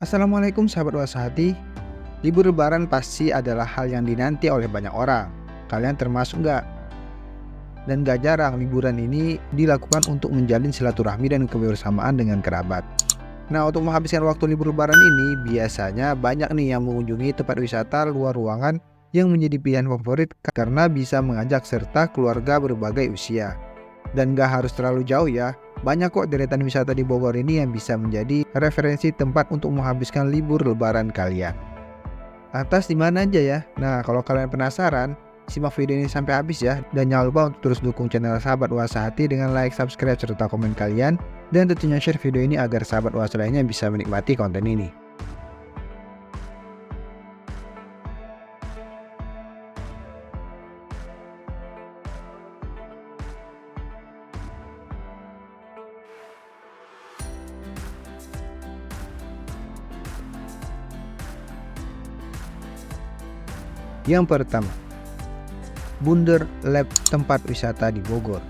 Assalamualaikum sahabat Wasahati. Libur lebaran pasti adalah hal yang dinanti oleh banyak orang. Kalian termasuk nggak? Dan gak jarang liburan ini dilakukan untuk menjalin silaturahmi dan kebersamaan dengan kerabat. Nah, untuk menghabiskan waktu libur lebaran ini, biasanya banyak nih yang mengunjungi tempat wisata luar ruangan yang menjadi pilihan favorit karena bisa mengajak serta keluarga berbagai usia. Dan gak harus terlalu jauh ya, banyak kok deretan wisata di Bogor ini yang bisa menjadi referensi tempat untuk menghabiskan libur lebaran kalian. Lantas di mana aja ya? Nah, kalau kalian penasaran, simak video ini sampai habis ya. Dan jangan lupa untuk terus dukung channel Sahabat Wasa Hati dengan like, subscribe, serta komen kalian. Dan tentunya share video ini agar sahabat Wasa lainnya bisa menikmati konten ini. Yang pertama, Bunder Lab, tempat wisata di Bogor.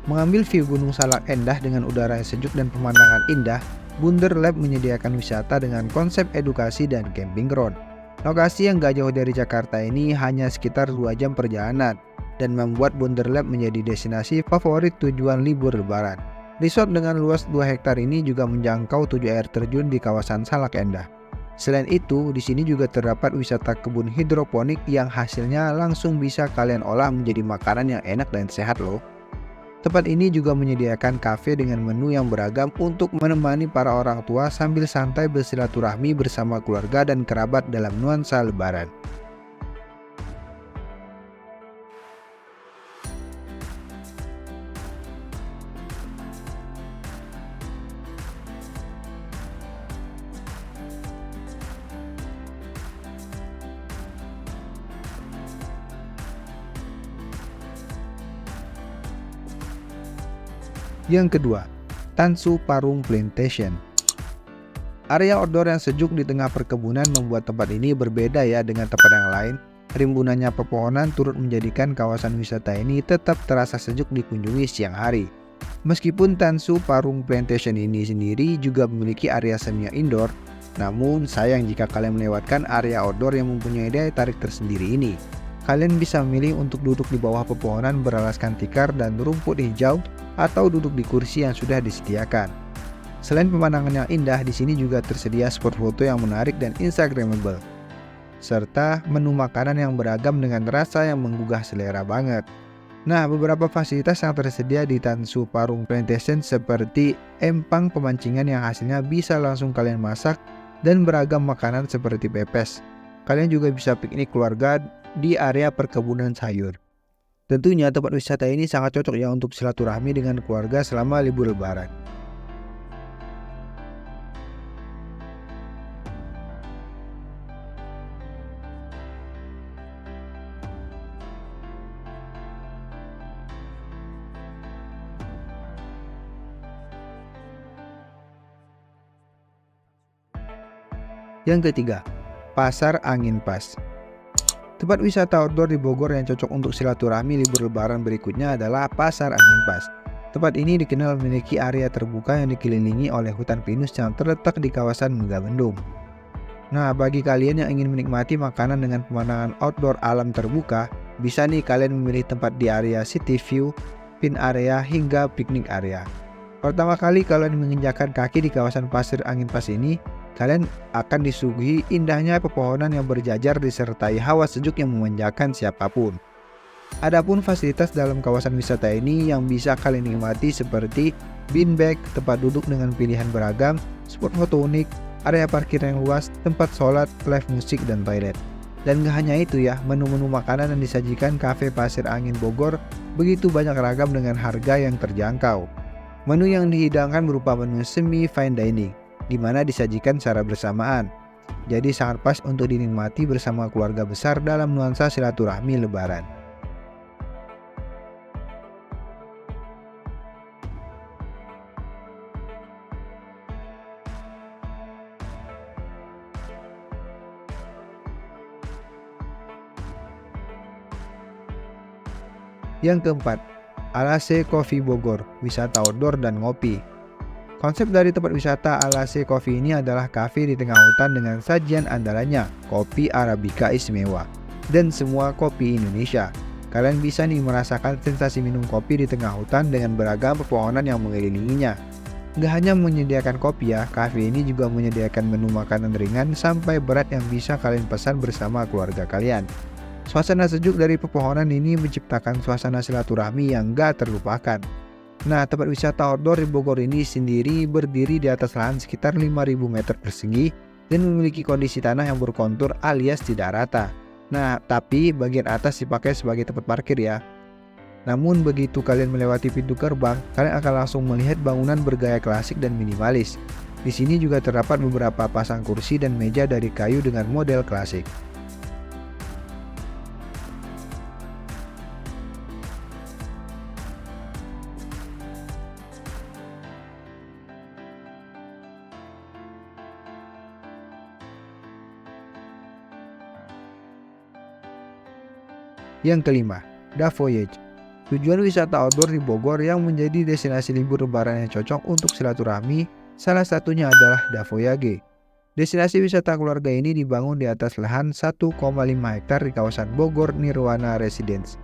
Mengambil view Gunung Salak Endah dengan udara yang sejuk dan pemandangan indah, Bunder Lab menyediakan wisata dengan konsep edukasi dan camping ground. Lokasi yang gak jauh dari Jakarta ini hanya sekitar 2 jam perjalanan dan membuat Bunder Lab menjadi destinasi favorit tujuan libur lebaran. Resort dengan luas 2 hektar ini juga menjangkau 7 air terjun di kawasan Salak Endah. Selain itu, di sini juga terdapat wisata kebun hidroponik yang hasilnya langsung bisa kalian olah menjadi makanan yang enak dan sehat loh. Tempat ini juga menyediakan kafe dengan menu yang beragam untuk menemani para orang tua sambil santai bersilaturahmi bersama keluarga dan kerabat dalam nuansa lebaran. Yang kedua, Tansu Parung Plantation. Area outdoor yang sejuk di tengah perkebunan membuat tempat ini berbeda ya dengan tempat yang lain. Rimbunannya pepohonan turut menjadikan kawasan wisata ini tetap terasa sejuk dikunjungi siang hari. Meskipun Tansu Parung Plantation ini sendiri juga memiliki area semi indoor, namun sayang jika kalian melewatkan area outdoor yang mempunyai daya tarik tersendiri ini. Kalian bisa memilih untuk duduk di bawah pepohonan beralaskan tikar dan rumput hijau atau duduk di kursi yang sudah disediakan. Selain pemandangan yang indah, di sini juga tersedia spot foto yang menarik dan instagramable, serta menu makanan yang beragam dengan rasa yang menggugah selera banget. Nah, beberapa fasilitas yang tersedia di Tansu Parung Plantation seperti empang pemancingan yang hasilnya bisa langsung kalian masak dan beragam makanan seperti pepes. Kalian juga bisa piknik keluarga di area perkebunan sayur. Tentunya tempat wisata ini sangat cocok ya untuk silaturahmi dengan keluarga selama libur lebaran. Yang ketiga, Pasar Angin Pas. Tempat wisata outdoor di Bogor yang cocok untuk silaturahmi libur lebaran berikutnya adalah Pasar Angin Pas. Tempat ini dikenal memiliki area terbuka yang dikelilingi oleh hutan pinus yang terletak di kawasan Megabendung. Nah, bagi kalian yang ingin menikmati makanan dengan pemandangan outdoor alam terbuka, bisa nih kalian memilih tempat di area city view, pin area, hingga piknik area. Pertama kali kalian menginjakkan kaki di kawasan Pasar Angin Pas ini, kalian akan disuguhi indahnya pepohonan yang berjajar disertai hawa sejuk yang memanjakan siapapun. Adapun fasilitas dalam kawasan wisata ini yang bisa kalian nikmati seperti beanbag, tempat duduk dengan pilihan beragam, spot foto unik, area parkir yang luas, tempat sholat, live musik, dan toilet. Dan gak hanya itu ya, menu-menu makanan yang disajikan Cafe Pasir Angin Bogor begitu banyak ragam dengan harga yang terjangkau. Menu yang dihidangkan berupa menu semi fine dining, di mana disajikan secara bersamaan. Jadi sangat pas untuk dinikmati bersama keluarga besar dalam nuansa silaturahmi lebaran. Yang keempat, Alase Coffee Bogor, wisata outdoor dan ngopi. Konsep dari tempat wisata ala Se Coffee ini adalah kafe di tengah hutan dengan sajian andalannya, kopi Arabica istimewa, dan semua kopi Indonesia. Kalian bisa nih merasakan sensasi minum kopi di tengah hutan dengan beragam pepohonan yang mengelilinginya. Nggak hanya menyediakan kopi ya, kafe ini juga menyediakan menu makanan ringan sampai berat yang bisa kalian pesan bersama keluarga kalian. Suasana sejuk dari pepohonan ini menciptakan suasana silaturahmi yang nggak terlupakan. Nah, tempat wisata outdoor di Bogor ini sendiri berdiri di atas lahan sekitar 5.000 meter persegi dan memiliki kondisi tanah yang berkontur alias tidak rata. Nah, tapi bagian atas dipakai sebagai tempat parkir ya. Namun begitu kalian melewati pintu gerbang, kalian akan langsung melihat bangunan bergaya klasik dan minimalis. Di sini juga terdapat beberapa pasang kursi dan meja dari kayu dengan model klasik. Yang kelima, Da Voyage. Tujuan wisata outdoor di Bogor yang menjadi destinasi libur lebaran yang cocok untuk silaturahmi, salah satunya adalah Da Voyage. Destinasi wisata keluarga ini dibangun di atas lahan 1,5 hektar di kawasan Bogor Nirwana Residence.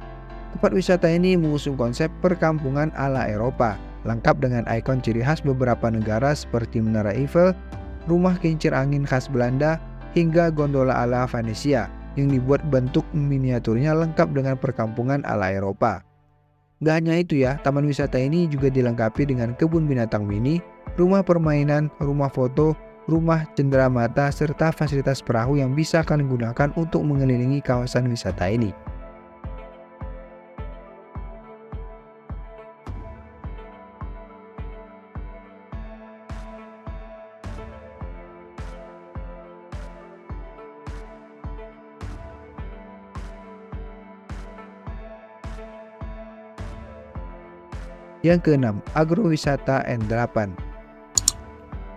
Tempat wisata ini mengusung konsep perkampungan ala Eropa, lengkap dengan ikon ciri khas beberapa negara seperti Menara Eiffel, rumah kincir angin khas Belanda, hingga gondola ala Venesia yang dibuat bentuk miniaturnya lengkap dengan perkampungan ala Eropa. Gak hanya itu ya, taman wisata ini juga dilengkapi dengan kebun binatang mini, rumah permainan, rumah foto, rumah cenderamata, serta fasilitas perahu yang bisa kalian gunakan untuk mengelilingi kawasan wisata ini. Yang keenam, agrowisata N8.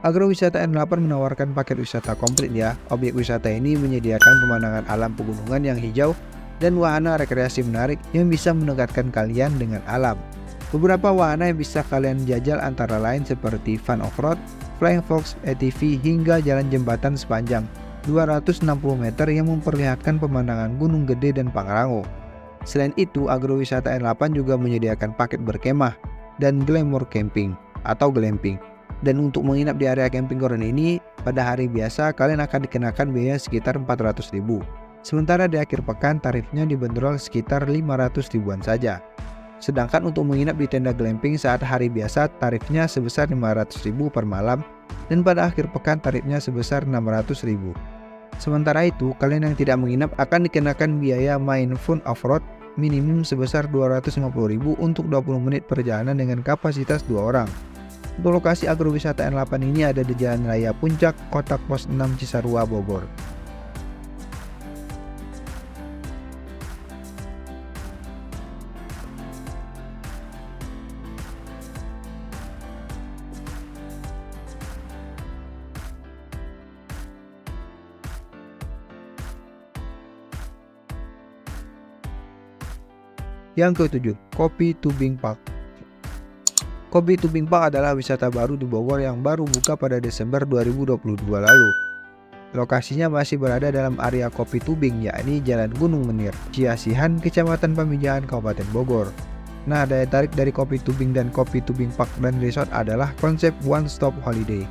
Agrowisata N8 menawarkan paket wisata komplit ya. Objek wisata ini menyediakan pemandangan alam pegunungan yang hijau dan wahana rekreasi menarik yang bisa mendekatkan kalian dengan alam. Beberapa wahana yang bisa kalian jajal antara lain seperti fun off-road, flying fox, ATV, hingga jalan jembatan sepanjang 260 meter yang memperlihatkan pemandangan Gunung Gede dan Pangrango. Selain itu, agrowisata N8 juga menyediakan paket berkemah dan glamour camping atau glamping. Dan untuk menginap di area camping keren ini, pada hari biasa kalian akan dikenakan biaya sekitar 400.000. Sementara di akhir pekan tarifnya dibanderol sekitar 500 ribuan saja. Sedangkan untuk menginap di tenda glamping saat hari biasa tarifnya sebesar 500.000 per malam dan pada akhir pekan tarifnya sebesar 600.000. Sementara itu, kalian yang tidak menginap akan dikenakan biaya main fun off-road minimum sebesar 250.000 untuk 20 menit perjalanan dengan kapasitas 2 orang. Untuk lokasi agrowisata N8 ini ada di Jalan Raya Puncak, Kotak Pos 6 Cisarua, Bogor. Yang ketujuh, Kopi Tubing Park. Kopi Tubing Park adalah wisata baru di Bogor yang baru buka pada Desember 2022 lalu. Lokasinya masih berada dalam area Kopi Tubing, yakni Jalan Gunung Menir, Ciasihan, Kecamatan Pamijahan, Kabupaten Bogor. Nah, daya tarik dari Kopi Tubing dan Kopi Tubing Park dan Resort adalah konsep one stop holiday.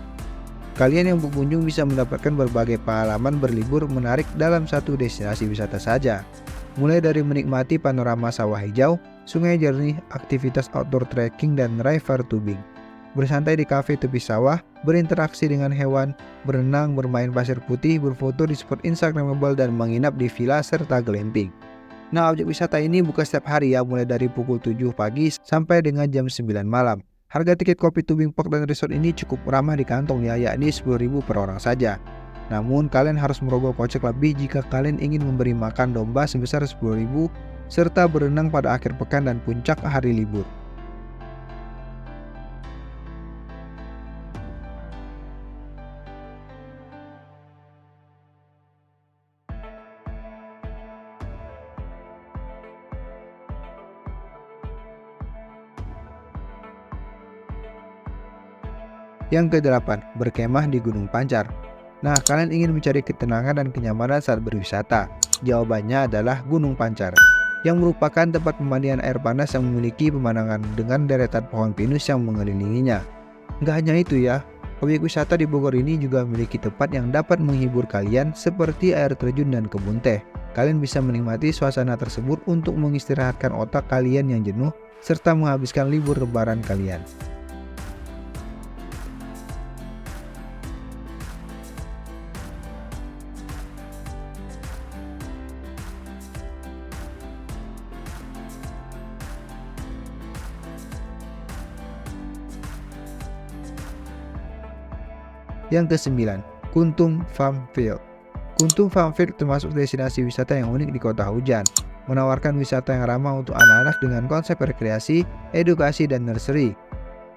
Kalian yang berkunjung bisa mendapatkan berbagai pengalaman berlibur menarik dalam satu destinasi wisata saja. Mulai dari menikmati panorama sawah hijau, sungai jernih, aktivitas outdoor trekking dan river tubing. Bersantai di kafe tepi sawah, berinteraksi dengan hewan, berenang, bermain pasir putih, berfoto di spot instagramable dan menginap di villa serta glamping. Nah, objek wisata ini buka setiap hari ya, mulai dari pukul 7 pagi sampai dengan jam 9 malam. Harga tiket Kopi Tubing Park dan Resort ini cukup ramah di kantong ya, yakni 10.000 per orang saja. Namun kalian harus merogoh kocek lebih jika kalian ingin memberi makan domba sebesar 10.000 serta berenang pada akhir pekan dan puncak hari libur. Yang kedelapan, berkemah di Gunung Pancar. Nah, kalian ingin mencari ketenangan dan kenyamanan saat berwisata? Jawabannya adalah Gunung Pancar, yang merupakan tempat pemandian air panas yang memiliki pemandangan dengan deretan pohon pinus yang mengelilinginya. Nggak hanya itu ya, objek wisata di Bogor ini juga memiliki tempat yang dapat menghibur kalian seperti air terjun dan kebun teh. Kalian bisa menikmati suasana tersebut untuk mengistirahatkan otak kalian yang jenuh serta menghabiskan libur lebaran kalian. Yang kesembilan, Kuntum Farmfield. Kuntum Farmfield termasuk destinasi wisata yang unik di kota hujan, menawarkan wisata yang ramah untuk anak-anak dengan konsep rekreasi, edukasi, dan nursery.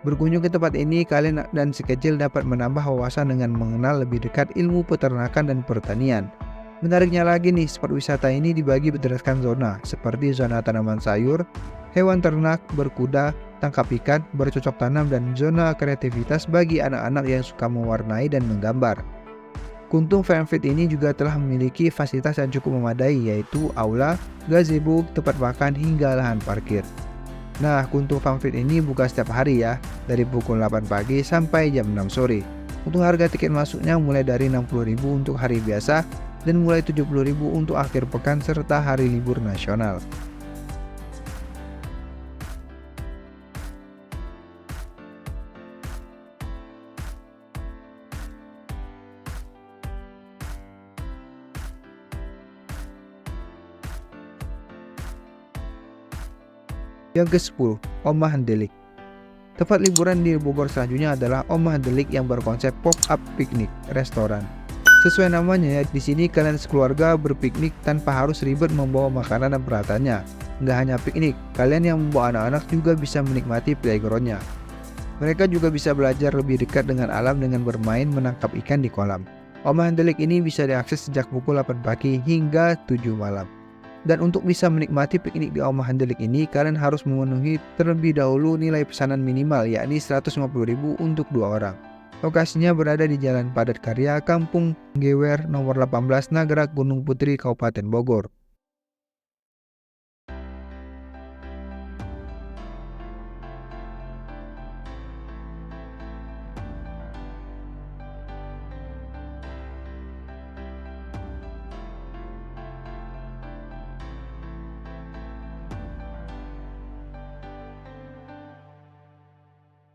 Berkunjung ke tempat ini, kalian dan si kecil dapat menambah wawasan dengan mengenal lebih dekat ilmu peternakan dan pertanian. Menariknya lagi nih, spot wisata ini dibagi berdasarkan zona, seperti zona tanaman sayur, hewan ternak, berkuda, tangkap ikan, bercocok tanam, dan zona kreativitas bagi anak-anak yang suka mewarnai dan menggambar. Kuntum Farmfield ini juga telah memiliki fasilitas yang cukup memadai, yaitu aula, gazebo, tempat makan, hingga lahan parkir. Nah, Kuntum Farmfield ini buka setiap hari ya, dari pukul 8 pagi sampai jam 6 sore. Untuk harga tiket masuknya mulai dari 60.000 untuk hari biasa dan mulai 70.000 untuk akhir pekan serta hari libur nasional. Yang ke-10, Omah Handelik. Tempat liburan di Bogor selanjutnya adalah Omah Handelik yang berkonsep pop-up piknik restoran. Sesuai namanya ya, di sini kalian sekeluarga berpiknik tanpa harus ribet membawa makanan dan peralatannya. Nggak hanya piknik, kalian yang membawa anak-anak juga bisa menikmati playgroundnya. Mereka juga bisa belajar lebih dekat dengan alam dengan bermain menangkap ikan di kolam. Omah Handelik ini bisa diakses sejak pukul 8 pagi hingga 7 malam. Dan untuk bisa menikmati piknik di Omah Handelik ini, kalian harus memenuhi terlebih dahulu nilai pesanan minimal, yakni 150.000 untuk 2 orang. Lokasinya berada di Jalan Padat Karya, Kampung Gewer, nomor 18, Nagrak, Gunung Putri, Kabupaten Bogor.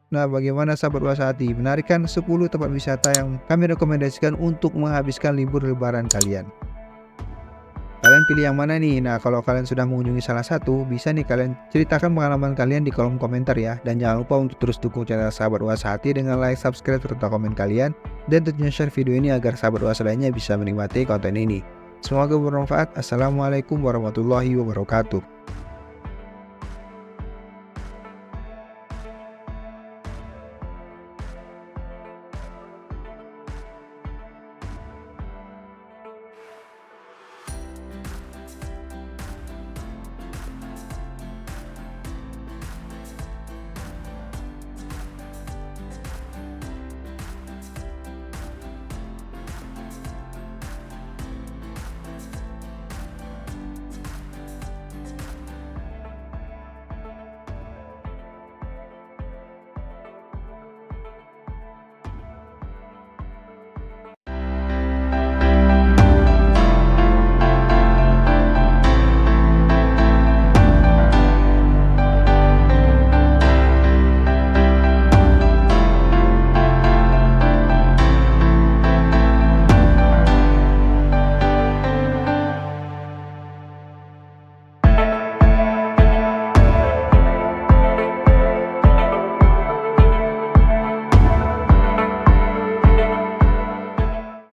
Nah, bagaimana sahabat Wasati? Menarik kan 10 tempat wisata yang kami rekomendasikan untuk menghabiskan libur lebaran kalian. Kalian pilih yang mana nih? Nah, kalau kalian sudah mengunjungi salah satu, bisa nih kalian ceritakan pengalaman kalian di kolom komentar ya. Dan jangan lupa untuk terus dukung channel Sahabat Wasati dengan like, subscribe, serta komen kalian. Dan tentunya share video ini agar sahabat Wasati lainnya bisa menikmati konten ini. Semoga bermanfaat. Assalamualaikum warahmatullahi wabarakatuh.